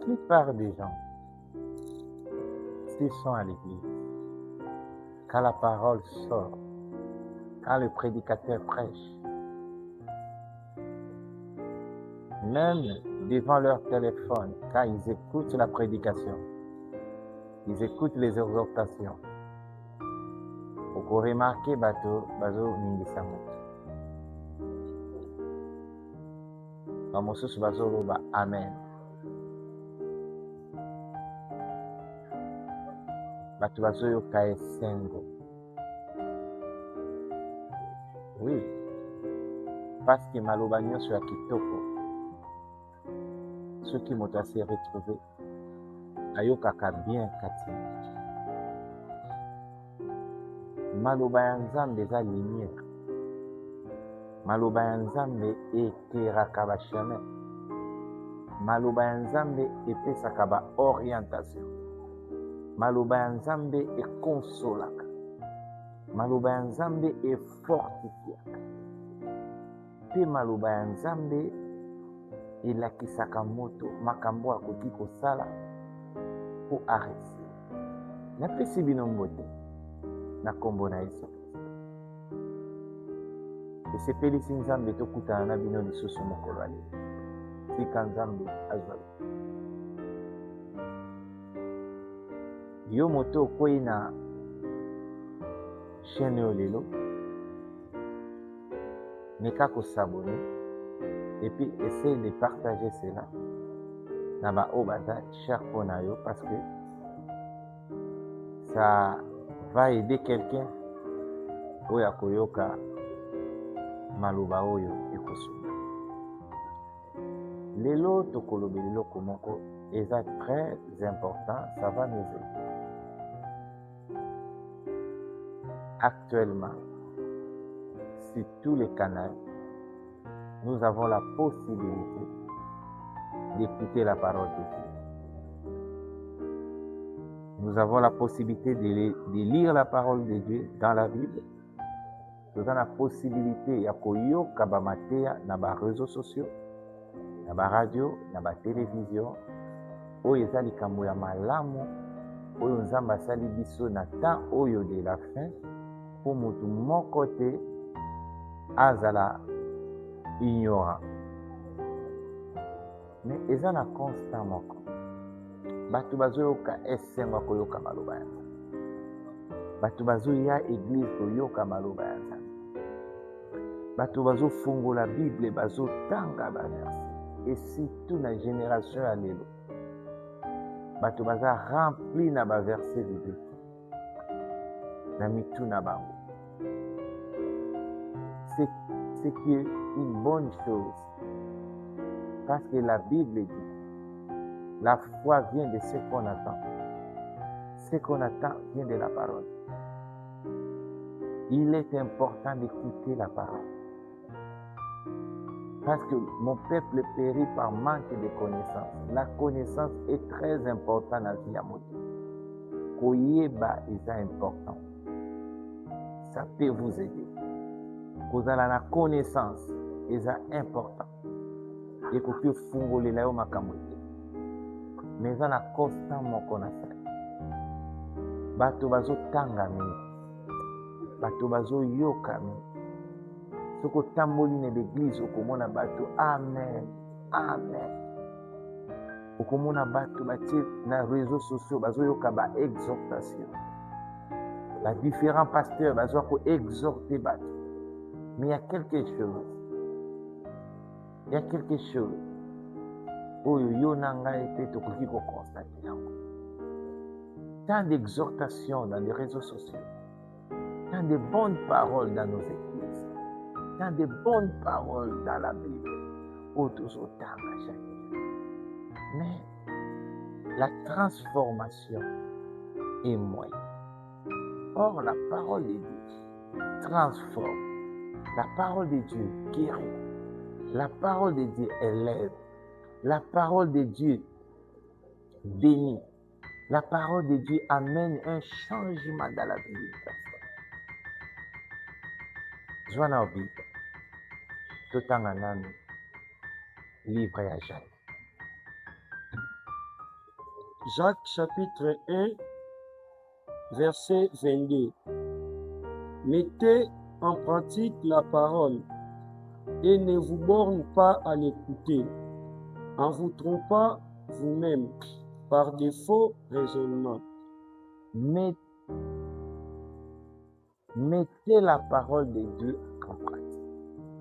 plupart des gens, s'ils sont à l'église, quand la parole sort, quand le prédicateur prêche, même devant leur téléphone, quand ils écoutent la prédication, ils écoutent les exhortations, vous remarquez bato bazo ningisa moto. Bamosusu bazo loba amen. Bato bazo yoka esengo. Oui, parce que maloba nyonso ya kitoko, ceux qui m'ont assez retrouvé, ayokaka bien kati. Maloba ya Nzambe eza lumière. Maloba ya Nzambe ekeraka ba chemin. Maloba ya Nzambe epesaka ba orientation. Maloba ya Nzambe ekonsolaka. Maloba ya Nzambe efortifiaka. Pe maloba ya Nzambe elakisaka moto makambo akoki kosala po arrêter. Napesi bino mbote na kombo na Yesu. Esepelisi Nzambe tokutana na bino lisusu mokolo ya lelo. Tika Nzambe azwa. Yo moto okoyi na chaîne oyo lelo, meka kosabone et puis essaye de partager cela na ba oyo baza cher mpo na yo, parce que ça va aider quelqu'un oyo akoyoka maloba oyo ekosunga. Lelo tokoloba eloko moko eza très important, ça va nous aider. Actuellement, sur tous les canaux, nous avons la possibilité d'écouter la parole de Dieu. Nous avons la possibilité de lire la parole de Dieu dans la Bible. Nous avons la possibilité ya koyoka ba mateya na ba réseaux sociaux, na ba radio, na ba télévision. Oyo eza likambo ya malamu oyo Nzambe asali biso na temps oyo de la fin, po mutu moko te azala ignorant. Mais eza na constant moko. Bato bazoyoka esengo koyoka maloba ya Nzambe. Bato bazoya église koyoka maloba ya Nzambe. Bato bazofungola Bible bazotanga ba verset. Et surtout na génération ya lelo, bato baza rempli na ba verset biblique na mitu na bango. C'est qui est une bonne chose, parce que la Bible dit la foi vient de ce qu'on attend. Ce qu'on attend vient de la parole. Il est important d'écouter la parole, parce que mon peuple périt par manque de connaissance. La connaissance est très importante dans la vie à mon Dieu. Koyeba est important. Ça peut vous aider. Vous avez la connaissance est important. Et que vous fungole la yo makamwete. Mais ça na constant mon connaissance. Bato bazo tangami. Bato bazo yokami. Soko tamboli na l'église okomona bato amen. Amen. Okomona bato batie na réseaux sociaux bazo yoka ba exhortation. La différents pasteurs bazo ko exhorter bato. Mais il y a quelque chose. Il y a quelque chose. Oyo yo nanga ete tokoki ko constater yango. Tant d'exhortations dans les réseaux sociaux. Tant de bonnes paroles dans nos églises. Tant de bonnes paroles dans la Bible. Mais la transformation est moyenne. Or, la parole de Dieu transforme. La parole de Dieu guérit. La parole de Dieu élève. La parole de Dieu bénit. La parole de Dieu amène un changement dans la vie de la personne. Joana Obi, Totanga Nami, livre à Jacques. Jacques chapitre 1, verset 22. Mettez en pratique la parole et ne vous borne pas à l'écouter, en vous trompant vous-même par de faux raisonnements. Mettez la parole de Dieu en pratique.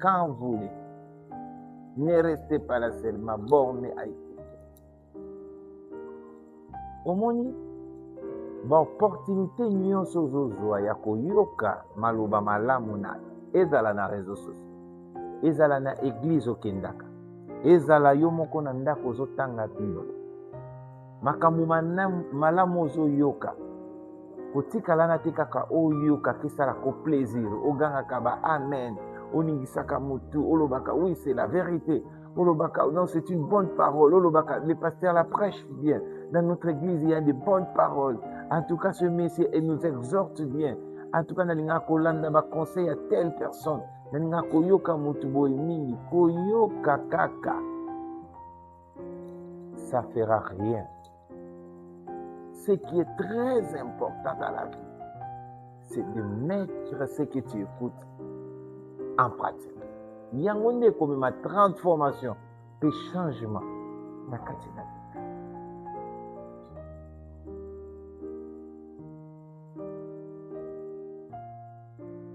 Quand vous voulez, ne restez pas là seulement borné à écouter. Omoni, opportunité nyonso ozozwa ya koyoka maloba malamu na ezala na réseaux sociaux, ezala na église okendaka, ezala yo moko na ndako ozotanga Bible, makambo malamu ozoyoka, kotikala na te kaka oyoka kesalaka plaisir, ogangaka ba amen, oningisaka mutu, olobaka oui c'est la vérité, olobaka non c'est une bonne parole, olobaka le pasteur la prêche bien. Dans notre église, il y a de bonnes paroles. En tout cas, ce messieurs nous exhorte bien. En tout cas, nalinga kolanda ba conseil à telle personne. Nalinga koyoka mutu boy mingi, koyoka kaka. Ça fera rien. Ce qui est très important dans la vie, c'est de mettre ce que tu écoutes en pratique. Yango nde comme ma transformation, le changement na kati na vie.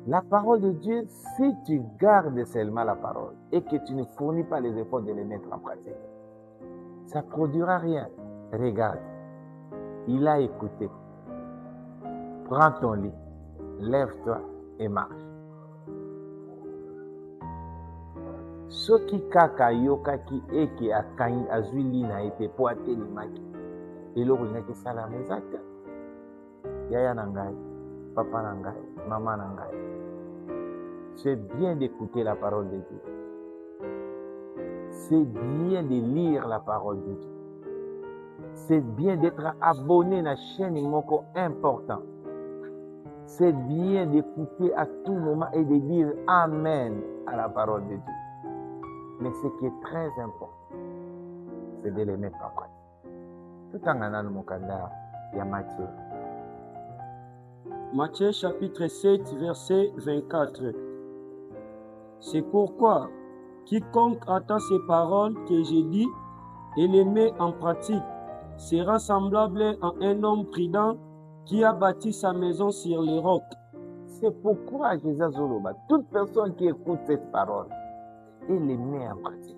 La parole de Dieu, si tu gardes seulement la parole et que tu ne fournis pas les efforts de les mettre en pratique, ça ne produira rien. Regarde, il a écouté. Prends ton lit, lève-toi et marche. Soki kaka yokaki eke akangi azwi li na ete po atelemaki eloko linaki salama eza te. Yaya na ngai, papa na ngai, mama na ngai, c'est bien d'écouter la parole de Dieu. C'est bien de lire la parole de Dieu. C'est bien d'être abonné à la chaîne moko important. C'est bien d'écouter à tout moment et de dire Amen à la parole de Dieu. Mais ce qui est très important, c'est de les mettre en pratique. Tout en allant au Mokanda, il y a Matthieu. Matthieu chapitre 7, verset 24. C'est pourquoi quiconque entend ces paroles que j'ai dit et les met en pratique sera semblable à un homme prudent qui a bâti sa maison sur les rocs. C'est pourquoi Jésus Zoloba, toute personne qui écoute cette parole et les met en pratique.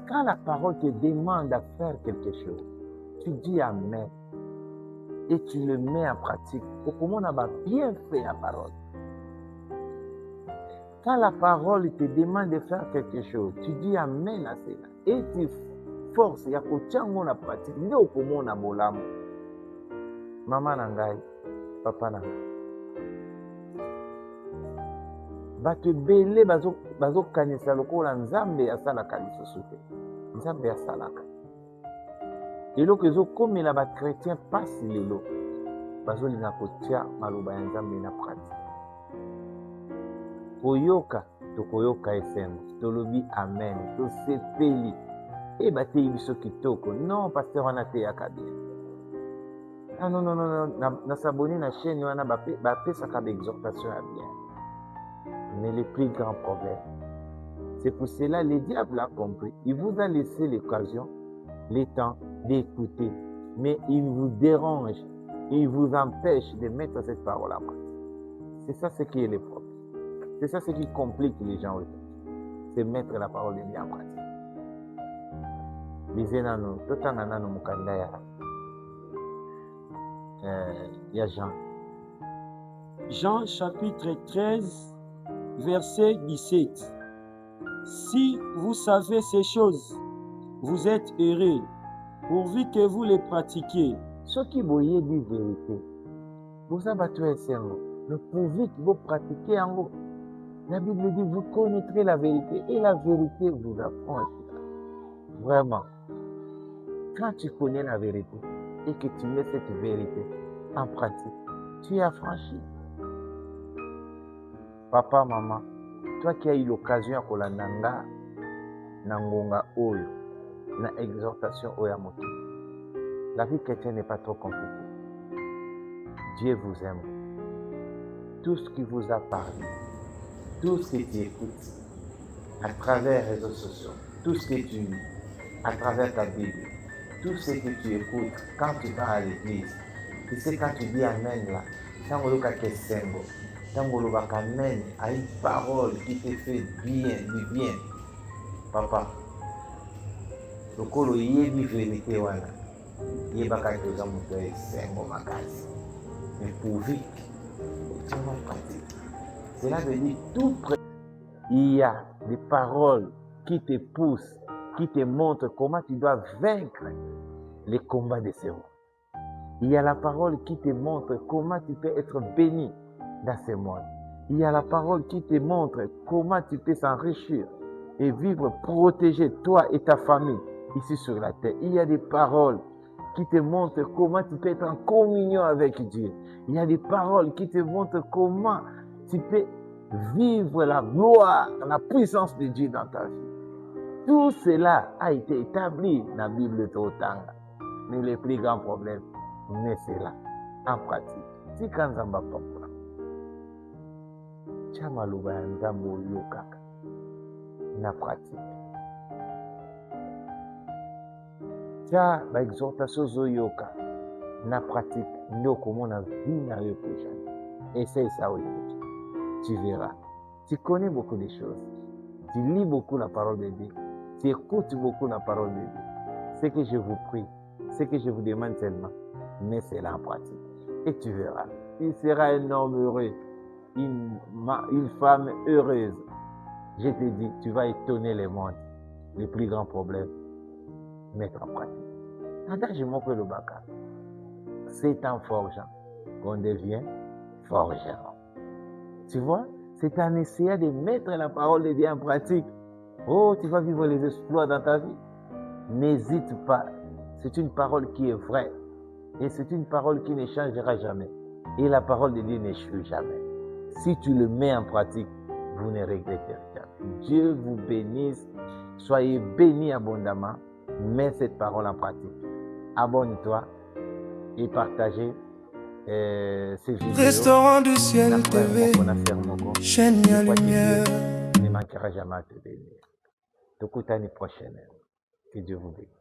Quand la parole te demande à faire quelque chose, tu dis Amen et tu le mets en pratique. Comment on a bien fait la parole. Quand la parole te demande de faire quelque chose, tu dis Amen à cela et tu forces, il y a la pratique. Il y a comment on a bolamu. Maman nangai, papa nangai. Bato belé bazo kanisa lokola nzambe asalaka lisusu te. Nzambe asalaka. Eloko ezokomela bakretien pasi lelo bazolinga kotia maloba ya nzambe na pratique. Koyoka tokoyoka esengo tolobi amen tosepeli e bateyi biso kitoko non pasteur wana teyaka bien. Ah non nasaboni na chaîne wana bapesaka baexhortation ya bien. Mais le plus grand problème, c'est pour cela le diable a compris. Il vous a laissé l'occasion, le temps d'écouter, mais il vous dérange, il vous empêche de mettre cette parole en pratique. C'est ça ce qui est le problème. C'est ça ce qui complique les gens aussi. C'est mettre la parole de Dieu en pratique. Lisez nano, tout en anano mukanda ya Jean. Jean chapitre 13, verset 17. Si vous savez ces choses, vous êtes heureux, pourvu que vous les pratiquiez. Ce qui vous dit vérité, vous abattez esengo, le pourvu que vous pratiquez en haut. La Bible dit, vous connaîtrez la vérité et la vérité vous affranchira. Vraiment, quand tu connais la vérité et que tu mets cette vérité en pratique, tu es affranchi. Papa, maman, toi qui as eu l'occasion à Kolandanga, na ngonga oyo, na exhortation oyo ya moto. La vie chrétienne n'est pas trop compliquée. Dieu vous aime. Tout ce qui vous a parlé, tout ce que tu écoutes à travers les réseaux sociaux, tout ce que tu lis à travers ta Bible, tout ce que tu écoutes quand tu vas à l'église, tu sais quand tu dis Amen là, tant que tu as Amen à une parole qui te fait bien, du bien. Papa, le colo y est du vérité wana, y est baka tu as monté sengo makasi, mais pour vite, tu vas pratiquer. Cela veut dire tout près. Il y a des paroles qui te poussent, qui te montrent comment tu dois vaincre les combats de ce monde. Il y a la parole qui te montre comment tu peux être béni dans ce monde. Il y a la parole qui te montre comment tu peux s'enrichir et vivre protégé, toi et ta famille, ici sur la terre. Il y a des paroles qui te montrent comment tu peux être en communion avec Dieu. Il y a des paroles qui te montrent comment tu peux vivre la gloire, la puissance de Dieu dans ta vie. Tout cela a été établi dans la Bible de Otanga. Mais le plus grand problème, c'est là, en pratique. Si quand Zamba Papa, Chamaluba Nzambo Yokaka, na pratique. Tia ba exhortation zoyoka, na pratique, ndoko mona vie na yo prochaine. Essaye ça aujourd'hui. Tu verras. Tu connais beaucoup de choses. Tu lis beaucoup la parole de Dieu. Tu écoutes beaucoup la parole de Dieu. Ce que je vous prie, ce que je vous demande seulement, mais c'est là en pratique. Et tu verras. Tu seras un homme heureux, une femme heureuse. Je te dis, tu vas étonner le monde. Le plus grand problème, mettre en pratique. Engagement que le baka. C'est en forgeant qu'on devient forgeron. Tu vois, c'est en essayant de mettre la parole de Dieu en pratique. Oh, tu vas vivre les exploits dans ta vie. N'hésite pas. C'est une parole qui est vraie. Et c'est une parole qui ne changera jamais. Et la parole de Dieu n'échoue jamais. Si tu le mets en pratique, vous ne regrettez rien. Dieu vous bénisse. Soyez bénis abondamment. Mets cette parole en pratique. Abonne-toi et partagez ces vidéos. Restaurant du ciel TV, chaîne à lumière. Ne manquera jamais à te bénir. Tokutani prochaine. Que Dieu vous bénisse.